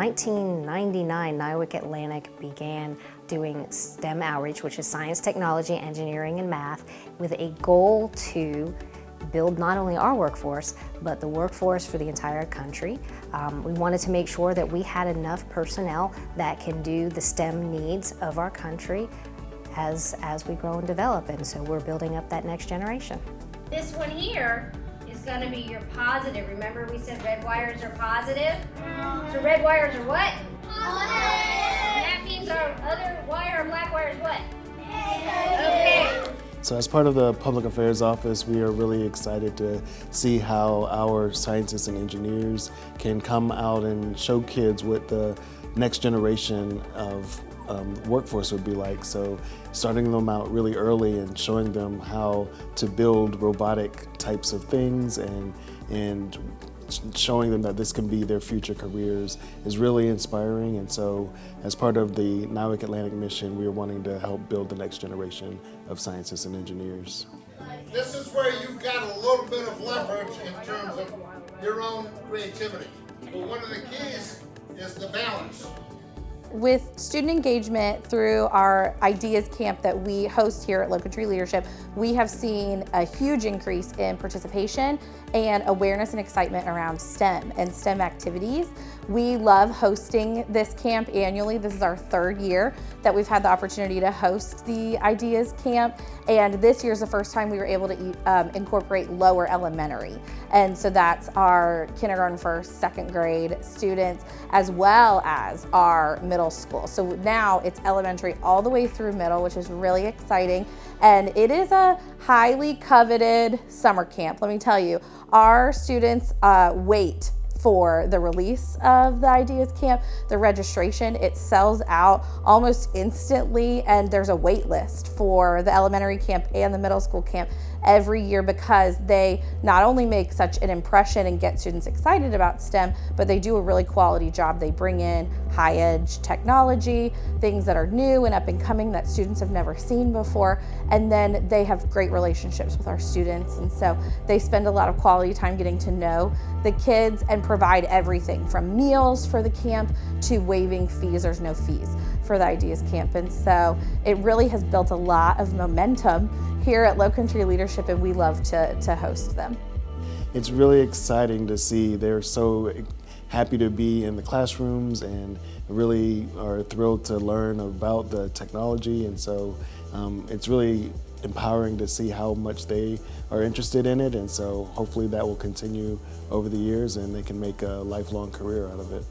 1999, NIWC Atlantic began doing STEM outreach, which is science, technology, engineering, and math, with a goal to build not only our workforce, but the workforce for the entire country. We wanted to make sure that we had enough personnel that can do the STEM needs of our country as we grow and develop, and so we're building up that next generation. This one here is going to be your positive. Remember we said red wires are positive? So red wires are what? Positive. And that means our other wire, our black wire, is what? Okay. So as part of the Public Affairs Office, we are really excited to see how our scientists and engineers can come out and show kids what the next generation of workforce would be like. So starting them out really early and showing them how to build robotic types of things and showing them that this can be their future careers is really inspiring. And so as part of the NIWC Atlantic mission, we are wanting to help build the next generation of scientists and engineers. This is where you've got a little bit of leverage in terms of your own creativity. But one of the keys is the balance. With student engagement through our IDEAS Camp that we host here at Low Country Leadership, we have seen a huge increase in participation and awareness and excitement around STEM and STEM activities. We love hosting this camp annually. This is our third year that we've had the opportunity to host the IDEAS Camp, and this year is the first time we were able to incorporate lower elementary. And so that's our kindergarten, first, second grade students, as well as our middle school. So now it's elementary all the way through middle, which is really exciting. And it is a highly coveted summer camp. Let me tell you, our students wait for the release of the IDEAS Camp. The registration, it sells out almost instantly, and there's a wait list for the elementary camp and the middle school camp every year, because they not only make such an impression and get students excited about STEM, but they do a really quality job. They bring in high-edge technology, things that are new and up and coming that students have never seen before, and then they have great relationships with our students, and so they spend a lot of quality time getting to know the kids and provide everything from meals for the camp to waiving fees. There's no fees for the IDEAS Camp, and so it really has built a lot of momentum here at Low Country Leadership, and we love to host them. It's really exciting to see. They're so happy to be in the classrooms and really are thrilled to learn about the technology, and so it's really empowering to see how much they are interested in it, and so hopefully that will continue over the years and they can make a lifelong career out of it.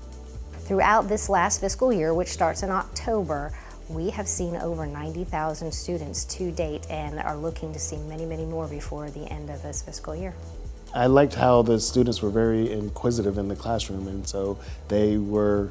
Throughout this last fiscal year, which starts in October, we have seen over 90,000 students to date and are looking to see many, many more before the end of this fiscal year. I liked how the students were very inquisitive in the classroom, and so they were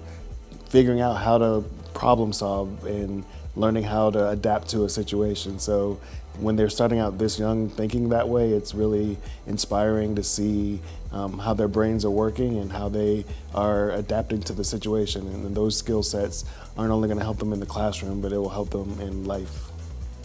figuring out how to problem solve and learning how to adapt to a situation. So when they're starting out this young thinking that way, it's really inspiring to see how their brains are working and how they are adapting to the situation. And those skill sets aren't only going to help them in the classroom, but it will help them in life.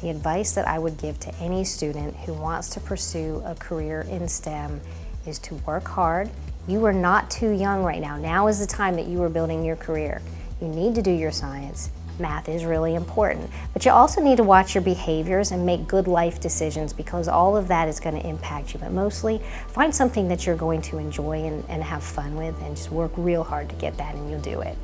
The advice that I would give to any student who wants to pursue a career in STEM is to work hard. You are not too young right now. Now is the time that you are building your career. You need to do your science. Math is really important, but you also need to watch your behaviors and make good life decisions, because all of that is going to impact you. But mostly, find something that you're going to enjoy and have fun with, and just work real hard to get that, and you'll do it.